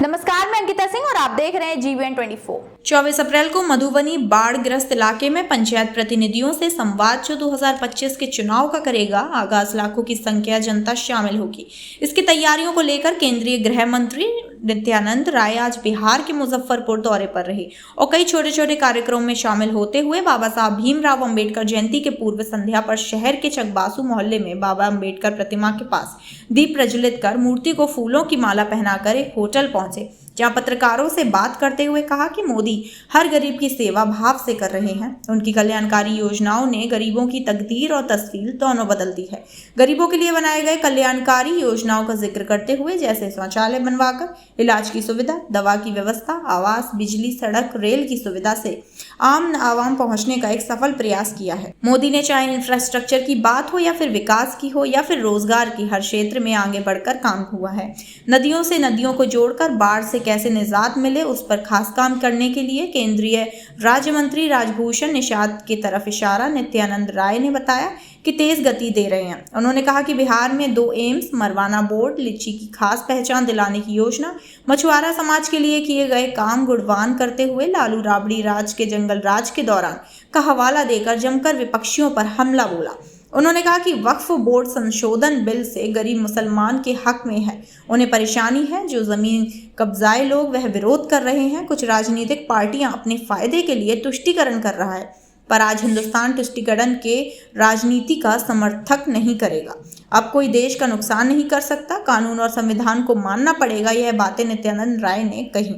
नमस्कार, मैं अंकिता सिंह और आप देख रहे हैं GVN 24। 24 अप्रैल को मधुबनी बाढ़ ग्रस्त इलाके में पंचायत प्रतिनिधियों से संवाद जो 2025 के चुनाव का करेगा आगाज। लाखों की संख्या जनता शामिल होगी। इसकी तैयारियों को लेकर केंद्रीय गृह मंत्री नित्यानंद राय आज बिहार के मुजफ्फरपुर दौरे पर रहे और कई छोटे छोटे कार्यक्रमों में शामिल होते हुए बाबा साहब भीमराव अंबेडकर जयंती के पूर्व संध्या पर शहर के चकबासू मोहल्ले में बाबा अंबेडकर प्रतिमा के पास दीप प्रज्वलित कर मूर्ति को फूलों की माला पहनाकर एक होटल पहुंचे, जहां पत्रकारों से बात करते हुए कहा कि मोदी हर गरीब की सेवा भाव से कर रहे हैं। उनकी कल्याणकारी योजनाओं ने गरीबों की तकदीर और तस्वीर दोनों बदल दी है। गरीबों के लिए बनाए गए कल्याणकारी योजनाओं का जिक्र करते हुए जैसे शौचालय बनवाकर इलाज की सुविधा, दवा की व्यवस्था, आवास, बिजली, सड़क, रेल की सुविधा से आम आवाम पहुंचने का एक सफल प्रयास किया है। मोदी ने चाहे इंफ्रास्ट्रक्चर की बात हो या फिर विकास की हो या फिर रोजगार की, हर क्षेत्र में आगे बढ़कर काम हुआ है। नदियों से नदियों को जोड़कर बाढ़ से कैसे निजात मिले उस पर खास काम करने के लिए केंद्रीय राज्य मंत्री राजभूषण निषाद की तरफ इशारा नित्यानंद राय ने बताया कि तेज गति दे रहे हैं। उन्होंने कहा कि बिहार में 2 एम्स, मरवाना बोर्ड, लीची की खास पहचान दिलाने की योजना, मछुआरा समाज के लिए किए गए काम गुणगान करते हुए लालू राबड़ी राज के जंगल राज के दौरान का हवाला देकर जमकर विपक्षियों पर हमला बोला। उन्होंने कहा कि वक्फ बोर्ड संशोधन बिल से गरीब मुसलमान के हक में है, उन्हें परेशानी है। जो जमीन कब्जाए लोग वह विरोध कर रहे हैं। कुछ राजनीतिक पार्टियां अपने फायदे के लिए तुष्टीकरण कर रहा है, पर आज हिंदुस्तान तुष्टीकरण के राजनीति का समर्थक नहीं करेगा। अब कोई देश का नुकसान नहीं कर सकता, कानून और संविधान को मानना पड़ेगा। यह बातें नित्यानंद राय ने कही।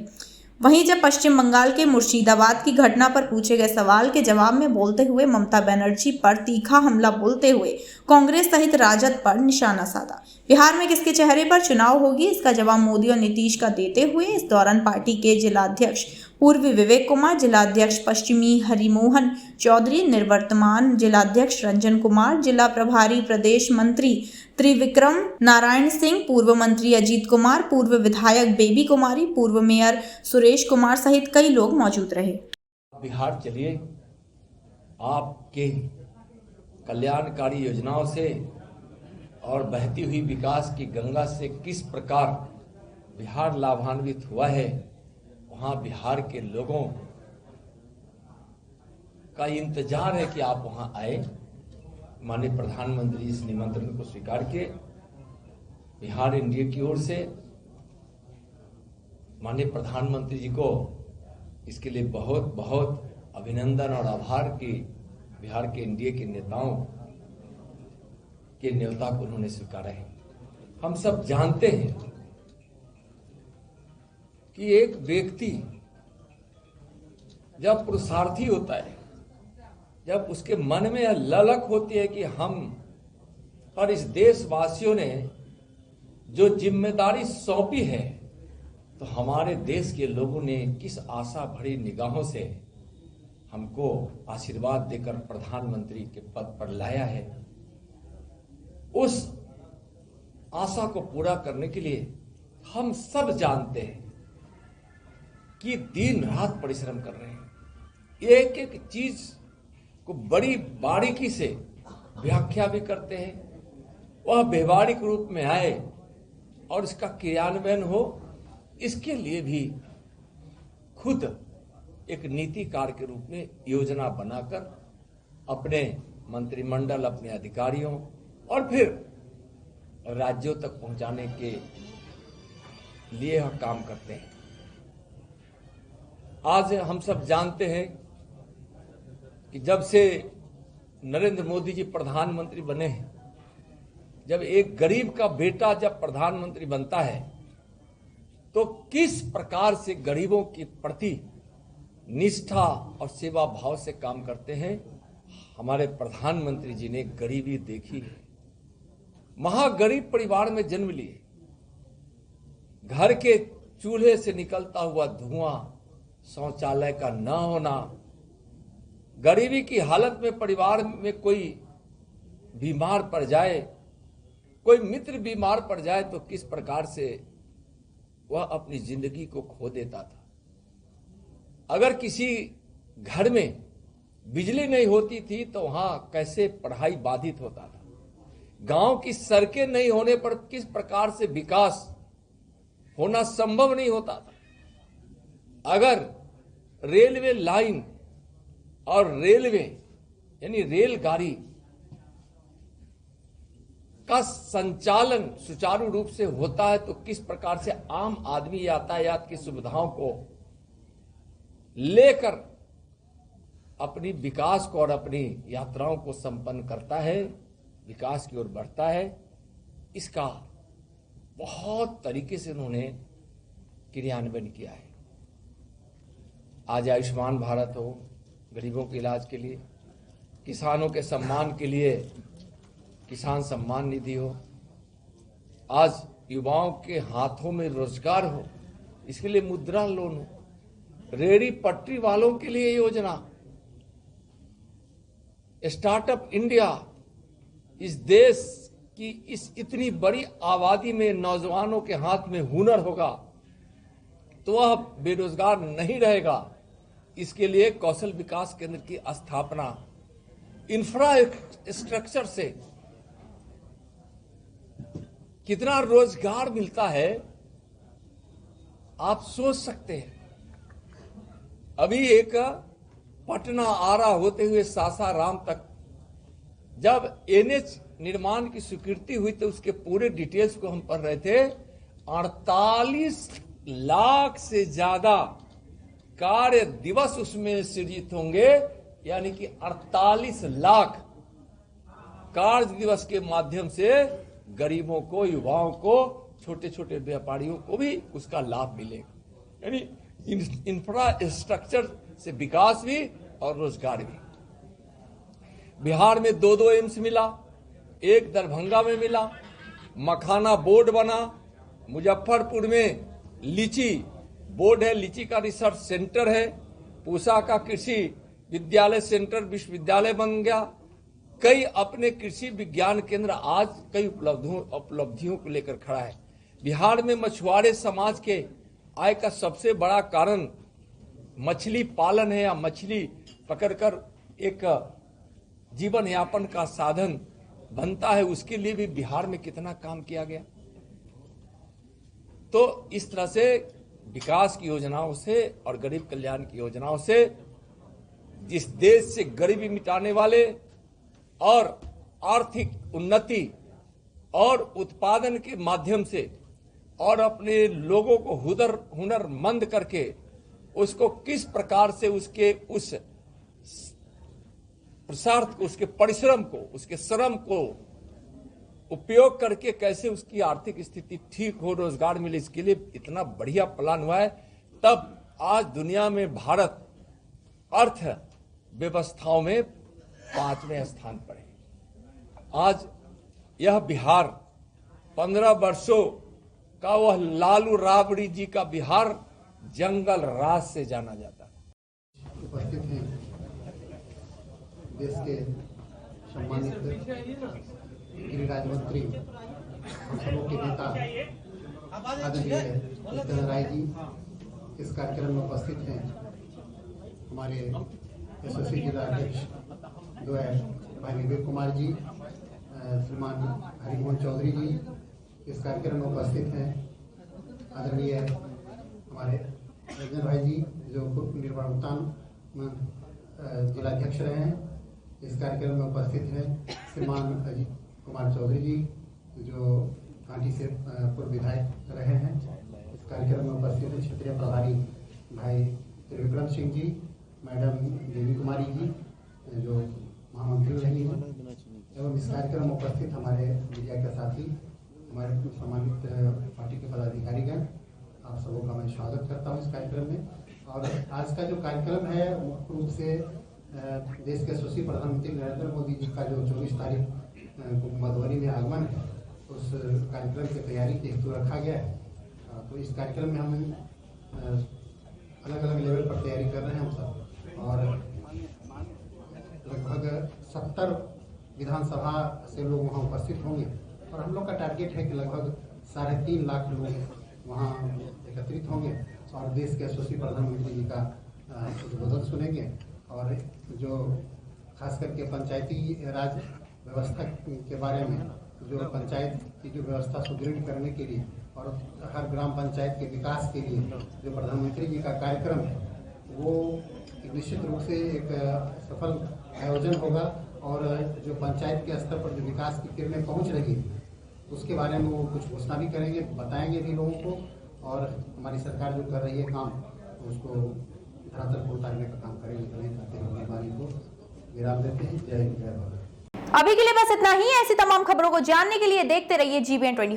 वहीं जब पश्चिम बंगाल के मुर्शिदाबाद की घटना पर पूछे गए सवाल के जवाब में बोलते हुए ममता बनर्जी पर तीखा हमला बोलते हुए कांग्रेस सहित राजद पर निशाना साधा। बिहार में किसके चेहरे पर चुनाव होगी, इसका जवाब मोदी और नीतीश का देते हुए इस दौरान पार्टी के जिलाध्यक्ष पूर्वी विवेक कुमार, जिलाध्यक्ष पश्चिमी हरिमोहन चौधरी, निर्वर्तमान जिलाध्यक्ष रंजन कुमार, जिला प्रभारी प्रदेश मंत्री त्रिविक्रम नारायण सिंह, पूर्व मंत्री अजीत कुमार, पूर्व विधायक बेबी कुमारी, पूर्व मेयर सुरेश कुमार सहित कई लोग मौजूद रहे। बिहार चलिए, आपके कल्याणकारी योजनाओं से और बहती हुई विकास की गंगा से किस प्रकार बिहार लाभान्वित हुआ है, वहां बिहार के लोगों का इंतजार है कि आप वहां आए। माननीय प्रधानमंत्री इस निमंत्रण को स्वीकार किए। बिहार एनडीए की ओर से माननीय प्रधानमंत्री जी को इसके लिए बहुत बहुत अभिनंदन और आभार कि बिहार के एनडीए के नेताओं के न्योता को उन्होंने स्वीकारा है। हम सब जानते हैं कि एक व्यक्ति जब पुरुषार्थी होता है, जब उसके मन में यह ललक होती है कि हम और इस देशवासियों ने जो जिम्मेदारी सौंपी है, तो हमारे देश के लोगों ने किस आशा भरी निगाहों से हमको आशीर्वाद देकर प्रधानमंत्री के पद पर लाया है, उस आशा को पूरा करने के लिए हम सब जानते हैं कि दिन रात परिश्रम कर रहे हैं। एक एक चीज को बड़ी बारीकी से व्याख्या भी करते हैं, वह व्यवहारिक रूप में आए और इसका क्रियान्वयन हो, इसके लिए भी खुद एक नीतिकार के रूप में योजना बनाकर अपने मंत्रिमंडल, अपने अधिकारियों और फिर राज्यों तक पहुंचाने के लिए वह काम करते हैं। आज हम सब जानते हैं कि जब से नरेंद्र मोदी जी प्रधानमंत्री बने हैं, जब एक गरीब का बेटा जब प्रधानमंत्री बनता है तो किस प्रकार से गरीबों के प्रति निष्ठा और सेवा भाव से काम करते हैं। हमारे प्रधानमंत्री जी ने गरीबी देखी है, महागरीब परिवार में जन्म लिए, घर के चूल्हे से निकलता हुआ धुआं, शौचालय का न होना, गरीबी की हालत में परिवार में कोई बीमार पड़ जाए, कोई मित्र बीमार पड़ जाए तो किस प्रकार से वह अपनी जिंदगी को खो देता था। अगर किसी घर में बिजली नहीं होती थी तो वहां कैसे पढ़ाई बाधित होता था। गांव की सड़कें नहीं होने पर किस प्रकार से विकास होना संभव नहीं होता था अगर रेलवे लाइन और रेलवे यानी रेलगाड़ी का संचालन सुचारू रूप से होता है तो किस प्रकार से आम आदमी यातायात की सुविधाओं को लेकर अपनी विकास को और अपनी यात्राओं को संपन्न करता है, विकास की ओर बढ़ता है। इसका बहुत तरीके से उन्होंने क्रियान्वयन किया है। आज आयुष्मान भारत हो, गरीबों के इलाज के लिए, किसानों के सम्मान के लिए किसान सम्मान निधि हो, आज युवाओं के हाथों में रोजगार हो, इसके लिए मुद्रा लोन हो, रेहड़ी पटरी वालों के लिए योजना, स्टार्टअप इंडिया, इस देश की इस इतनी बड़ी आबादी में नौजवानों के हाथ में हुनर होगा तो वह बेरोजगार नहीं रहेगा। इसके लिए कौशल विकास केंद्र की स्थापना, इंफ्रास्ट्रक्चर से कितना रोजगार मिलता है आप सोच सकते हैं। अभी एक पटना आरा होते हुए सासाराम तक जब एनएच निर्माण की स्वीकृति हुई तो उसके पूरे डिटेल्स को हम पढ़ रहे थे। 48 लाख से ज्यादा कार्य दिवस उसमें सृजित होंगे, यानी कि 48 लाख कार्य दिवस के माध्यम से गरीबों को, युवाओं को, छोटे छोटे व्यापारियों को भी उसका लाभ मिलेगा। यानी इंफ्रास्ट्रक्चर से विकास भी और रोजगार भी। बिहार में 2 एम्स मिला, एक दरभंगा में मिला, मखाना बोर्ड बना, मुजफ्फरपुर में लीची बोर्ड है, लीची का रिसर्च सेंटर है, पूसा का कृषि विद्यालय सेंटर विश्वविद्यालय बन गया। कई अपने कृषि विज्ञान केंद्र आज कई उपलब्धियों को लेकर खड़ा है। बिहार में मछुआरे समाज के आय का सबसे बड़ा कारण मछली पालन है या मछली पकड़कर एक जीवन यापन का साधन बनता है, उसके लिए भी बिहार में कितना काम किया गया। तो इस तरह से विकास की योजनाओं से और गरीब कल्याण की योजनाओं से जिस देश से गरीबी मिटाने वाले और आर्थिक उन्नति और उत्पादन के माध्यम से और अपने लोगों को हुनरमंद करके उसको किस प्रकार से उसके उस पुरुषार्थ को, उसके परिश्रम को, उसके श्रम को उपयोग करके कैसे उसकी आर्थिक स्थिति ठीक हो, रोजगार मिले, इसके लिए इतना बढ़िया प्लान हुआ है। तब आज दुनिया में भारत अर्थ व्यवस्थाओं में 5वें स्थान पर है। आज यह बिहार 15 वर्षों का वह लालू राबड़ी जी का बिहार जंगल राज से जाना जाता है। उपस्थित हैं देश के सम्मानित गृह राज्य मंत्री, हम सबों के नेता आदरणीय कृष्ण राय जी इस कार्यक्रम में उपस्थित हैं। हमारे एसोसिएट जिला अध्यक्ष जो है भाई विवेक कुमार जी, श्रीमान हरिमोहन चौधरी जी इस कार्यक्रम में उपस्थित हैं। आदरणीय हमारे रंजन भाई जी जो पूर्व निर्माण जिलाध्यक्ष रहे हैं इस कार्यक्रम में उपस्थित हैं। श्रीमान अजीत कुमार चौधरी जी जो कांटी से पूर्व विधायक रहे हैं इस कार्यक्रम में उपस्थित हैं। क्षेत्रीय प्रभारी भाई त्रिविक्रम सिंह जी, मैडम देवी कुमारी जी जो महामंत्री रही हैं, एवं इस कार्यक्रम में उपस्थित हमारे मीडिया के साथी, हमारे सम्मानित पार्टी के पदाधिकारीगण, आप सबों का मैं स्वागत करता हूं इस कार्यक्रम में। और आज का जो कार्यक्रम है मुख्य रूप से देश के यशस्वी प्रधानमंत्री नरेंद्र मोदी जी का जो 24 तारीख को मधुबनी में आगमन है उस कार्यक्रम की तैयारी के हेतु रखा गया है। तो इस कार्यक्रम में हम अलग अलग लेवल पर तैयारी कर रहे हैं हम सब, और लगभग 70 विधानसभा से लोग वहाँ उपस्थित होंगे और हम लोग का टारगेट है कि लगभग 3.5 लाख लोग वहाँ एकत्रित होंगे और देश के यशस्वी प्रधानमंत्री जी का उद्बोधन सुनेंगे। और जो खास करके पंचायती राज व्यवस्था के बारे में, जो पंचायत की जो व्यवस्था सुदृढ़ करने के लिए और हर ग्राम पंचायत के विकास के लिए जो प्रधानमंत्री जी का कार्यक्रम है वो निश्चित रूप से एक सफल आयोजन होगा और जो पंचायत के स्तर पर जो विकास की किरणें पहुंच रही है उसके बारे में वो कुछ घोषणा भी करेंगे, बताएंगे भी लोगों को और हमारी सरकार जो कर रही है काम उसको धरातल पर उतारने का काम करेंगे। मेहरबानी को विराम देते हैं। जय हिंद, जय भारत। अभी के लिए बस इतना ही। ऐसी तमाम खबरों को जानने के लिए देखते रहिए GBN 24।